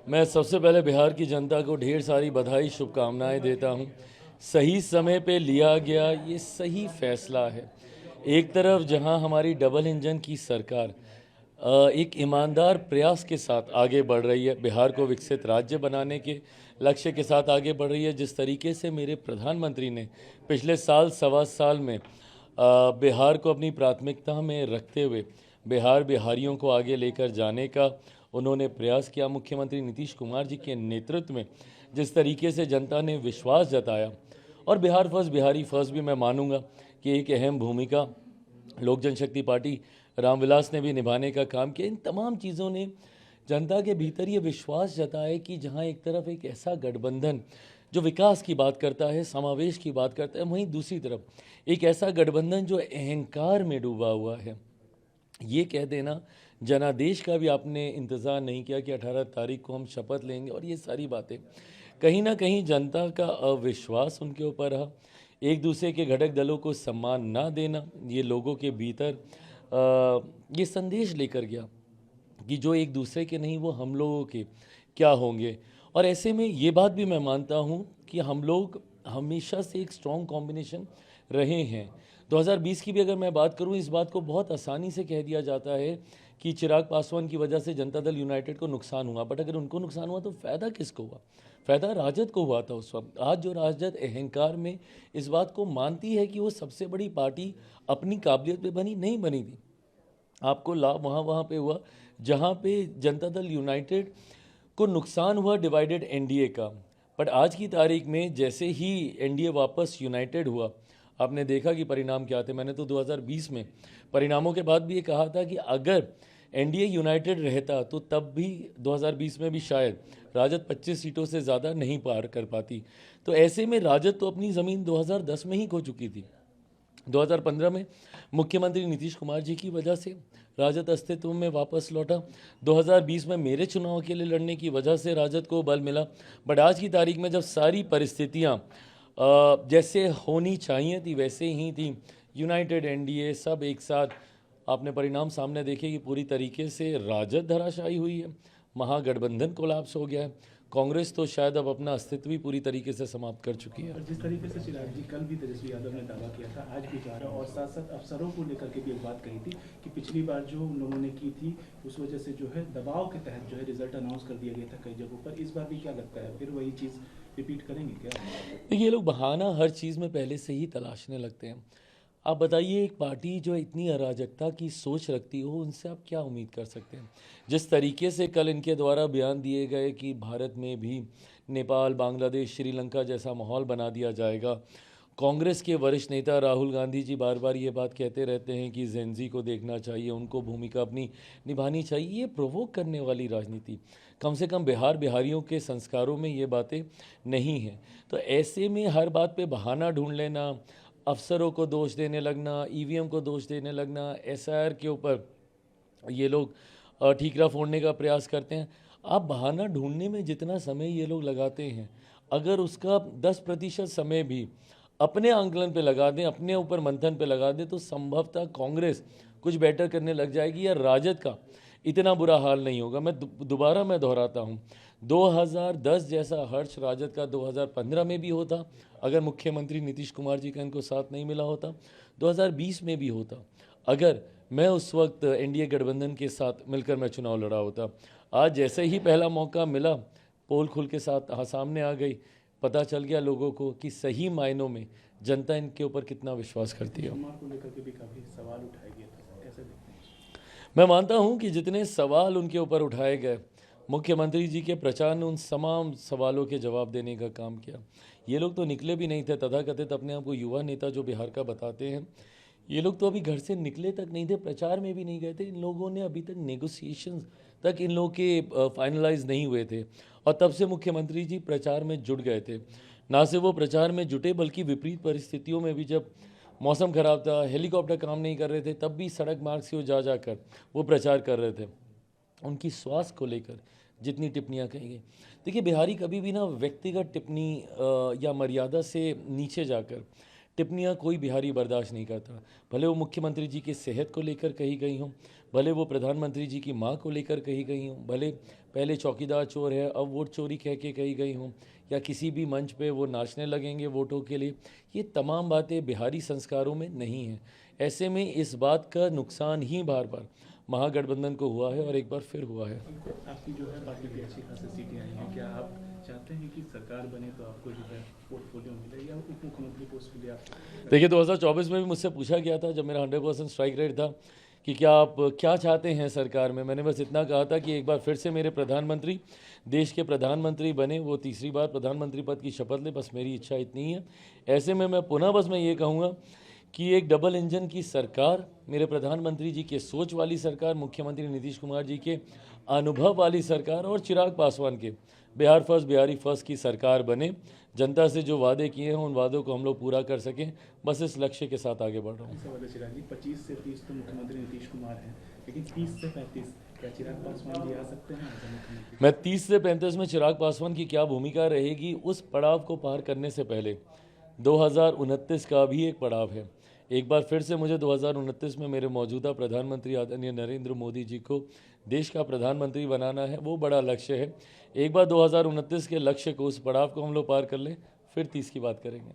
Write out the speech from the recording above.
मैं सबसे पहले बिहार की जनता को ढेर सारी बधाई शुभकामनाएं देता हूं। सही समय पे लिया गया ये सही फैसला है। एक तरफ जहां हमारी डबल इंजन की सरकार एक ईमानदार प्रयास के साथ आगे बढ़ रही है, बिहार को विकसित राज्य बनाने के लक्ष्य के साथ आगे बढ़ रही है। जिस तरीके से मेरे प्रधानमंत्री ने पिछले साल सवा साल में बिहार को अपनी प्राथमिकता में रखते हुए बिहारियों को आगे लेकर जाने का उन्होंने प्रयास किया, मुख्यमंत्री नीतीश कुमार जी के नेतृत्व में जिस तरीके से जनता ने विश्वास जताया, और बिहार फर्स्ट बिहारी फर्स्ट भी मैं मानूंगा कि एक अहम भूमिका लोक जनशक्ति पार्टी रामविलास ने भी निभाने का काम किया। इन तमाम चीज़ों ने जनता के भीतर ये विश्वास जताया कि जहाँ एक तरफ एक ऐसा गठबंधन जो विकास की बात करता है, समावेश की बात करता है, वहीं दूसरी तरफ एक ऐसा गठबंधन जो अहंकार में डूबा हुआ है। ये कह देना जनादेश का भी आपने इंतज़ार नहीं किया कि 18 तारीख को हम शपथ लेंगे, और ये सारी बातें कहीं ना कहीं जनता का अविश्वास उनके ऊपर रहा। एक दूसरे के घटक दलों को सम्मान ना देना, ये लोगों के भीतर ये संदेश लेकर गया कि जो एक दूसरे के नहीं वो हम लोगों के क्या होंगे। और ऐसे में ये बात भी मैं मानता हूँ कि हम लोग हमेशा से एक स्ट्रॉन्ग कॉम्बिनेशन रहे हैं। 2020 की भी अगर मैं बात करूं, इस बात को बहुत आसानी से कह दिया जाता है कि चिराग पासवान की वजह से जनता दल यूनाइटेड को नुकसान हुआ, बट अगर उनको नुकसान हुआ तो फ़ायदा किसको हुआ? फ़ायदा राजद को हुआ था उस वक्त। आज जो राजद अहंकार में इस बात को मानती है कि वो सबसे बड़ी पार्टी अपनी काबिलियत पे बनी, नहीं बनी थी। आपको लाभ वहाँ पे हुआ जहाँ पे जनता दल यूनाइटेड को नुकसान हुआ डिवाइडेड एनडीए का। बट आज की तारीख में जैसे ही एनडीए वापस यूनाइटेड हुआ, आपने देखा कि परिणाम क्या थे। मैंने तो 2020 में परिणामों के बाद भी ये कहा था कि अगर एनडीए यूनाइटेड रहता तो तब भी 2020 में भी शायद राजद 25 सीटों से ज़्यादा नहीं पार कर पाती। तो ऐसे में राजद तो अपनी ज़मीन 2010 में ही खो चुकी थी। 2015 में मुख्यमंत्री नीतीश कुमार जी की वजह से राजद अस्तित्व में वापस लौटा। 2020 में मेरे चुनाव के लिए लड़ने की वजह से राजद को बल मिला। बट आज की तारीख में जब सारी परिस्थितियां जैसे होनी चाहिए थी वैसे ही थी, यूनाइटेड एनडीए सब एक साथ, आपने परिणाम सामने देखे कि पूरी तरीके से राजद धराशायी हुई है, महागठबंधन कोलैप्स हो गया है। कांग्रेस तो शायद अब अपना अस्तित्व भी पूरी तरीके से समाप्त कर चुकी है। और जिस तरीके से चिराग जी कल भी तेजस्वी यादव ने दावा किया था, आज भी जा रहा है, और साथ साथ अफसरों को लेकर के भी एक बात कही थी कि पिछली बार जो उन लोगों ने की थी उस वजह से जो है दबाव के तहत जो है रिजल्ट अनाउंस कर दिया गया था कई जगहों पर। इस बार भी क्या लगता है, फिर वही चीज़ रिपीट करेंगे क्या? देखिए, ये लोग बहाना हर चीज़ में पहले से ही तलाशने लगते हैं। आप बताइए, एक पार्टी जो इतनी अराजकता की सोच रखती हो, उनसे आप क्या उम्मीद कर सकते हैं? जिस तरीके से कल इनके द्वारा बयान दिए गए कि भारत में भी नेपाल, बांग्लादेश, श्रीलंका जैसा माहौल बना दिया जाएगा। कांग्रेस के वरिष्ठ नेता राहुल गांधी जी बार बार ये बात कहते रहते हैं कि जेनजी को देखना चाहिए, उनको भूमिका अपनी निभानी चाहिए। ये प्रोवोक करने वाली राजनीति कम से कम बिहारियों के संस्कारों में ये बातें नहीं हैं। तो ऐसे में हर बात पे बहाना ढूंढ लेना, अफसरों को दोष देने लगना, ईवीएम को दोष देने लगना, एसआईआर के ऊपर ये लोग ठीकरा फोड़ने का प्रयास करते हैं। आप बहाना ढूंढने में जितना समय ये लोग लगाते हैं, अगर उसका 10% समय भी अपने आंकलन पे लगा दें, अपने ऊपर मंथन पे लगा दें, तो संभवतः कांग्रेस कुछ बेटर करने लग जाएगी या राजद का इतना बुरा हाल नहीं होगा। मैं दोबारा दोहराता हूँ, 2010 जैसा हर्ष राजद का 2015 में भी होता अगर मुख्यमंत्री नीतीश कुमार जी का इनको साथ नहीं मिला होता। 2020 में भी होता अगर मैं उस वक्त एनडीए गठबंधन के साथ मिलकर मैं चुनाव लड़ा होता। आज जैसे ही पहला मौका मिला, पोल खुल के साथ सामने आ गई, पता चल गया लोगों को कि सही मायनों में जनता इनके ऊपर कितना विश्वास करती है। कुमार को लेकर के भी काफी सवाल उठाए गए थे, कैसे देखते हैं? मैं मानता हूं कि जितने सवाल उनके ऊपर उठाए गए, मुख्यमंत्री जी के प्रचार ने उन तमाम सवालों के जवाब देने का काम किया। ये लोग तो निकले भी नहीं थे, तथाकथित अपने आप को युवा नेता जो बिहार का बताते हैं, ये लोग तो अभी घर से निकले तक नहीं थे, प्रचार में भी नहीं गए थे। इन लोगों ने अभी तक नेगोशिएशंस तक इन लोगों के फाइनलाइज नहीं हुए थे, और तब से मुख्यमंत्री जी प्रचार में जुट गए थे। ना सिर्फ वो प्रचार में जुटे, बल्कि विपरीत परिस्थितियों में भी, जब मौसम खराब था, हेलीकॉप्टर काम नहीं कर रहे थे, तब भी सड़क मार्ग से वो जाकर वो प्रचार कर रहे थे। उनकी स्वास्थ्य को लेकर जितनी टिप्पणियां कही गई, देखिए बिहारी कभी भी ना व्यक्तिगत टिप्पणी या मर्यादा से नीचे जाकर टिप्पणियाँ कोई बिहारी बर्दाश्त नहीं करता, भले वो मुख्यमंत्री जी की सेहत को लेकर कही गई हों, भले वो प्रधानमंत्री जी की माँ को लेकर कही गई हों, भले पहले चौकीदार चोर है अब वोट चोरी कह के कही गई हों, या किसी भी मंच पे वो नाचने लगेंगे वोटों के लिए। ये तमाम बातें बिहारी संस्कारों में नहीं हैं। ऐसे में इस बात का नुकसान ही बार बार महागठबंधन को हुआ है और एक बार फिर हुआ है। आपकी जो है पार्टी की अच्छी खासी सीटें आई हैं, क्या आप चाहते हैं कि सरकार बने तो आपको जो है पोर्टफोलियो मिले या उप मुख्यमंत्री पोस्ट के लिए आप? देखिए 2024 में भी मुझसे पूछा गया था जब मेरा 100% स्ट्राइक रेट था कि क्या आप क्या चाहते हैं सरकार में। मैंने बस इतना कहा था कि एक बार फिर से मेरे प्रधानमंत्री देश के प्रधानमंत्री बने, वो तीसरी बार प्रधानमंत्री पद की शपथ ले, बस मेरी इच्छा इतनी ही है। ऐसे में मैं पुनः बस मैं ये कहूँगा कि एक डबल इंजन की सरकार, मेरे प्रधानमंत्री जी के सोच वाली सरकार, मुख्यमंत्री नीतीश कुमार जी के अनुभव वाली सरकार और चिराग पासवान के बिहार फर्स्ट बिहारी फर्स्ट की सरकार बने। जनता से जो वादे किए हैं उन वादों को हम लोग पूरा कर सकें, बस इस लक्ष्य के साथ आगे बढ़ रहा हूँ। सवाल है चिराग जी, 25 से 30 तो मुख्यमंत्री नीतीश कुमार हैं, लेकिन 30 से 35 क्या चिराग पासवान जी आ सकते हैं ऐसा मुख्यमंत्री? मैं 30 से 35 में चिराग पासवान की क्या भूमिका रहेगी, उस पड़ाव को पार करने से पहले 2029 का भी एक पड़ाव है। एक बार फिर से मुझे 2029 में मेरे मौजूदा प्रधानमंत्री आदरणीय नरेंद्र मोदी जी को देश का प्रधानमंत्री बनाना है, वो बड़ा लक्ष्य है। एक बार 2029 के लक्ष्य को, उस पड़ाव को हम लोग पार कर लें, फिर 30 की बात करेंगे।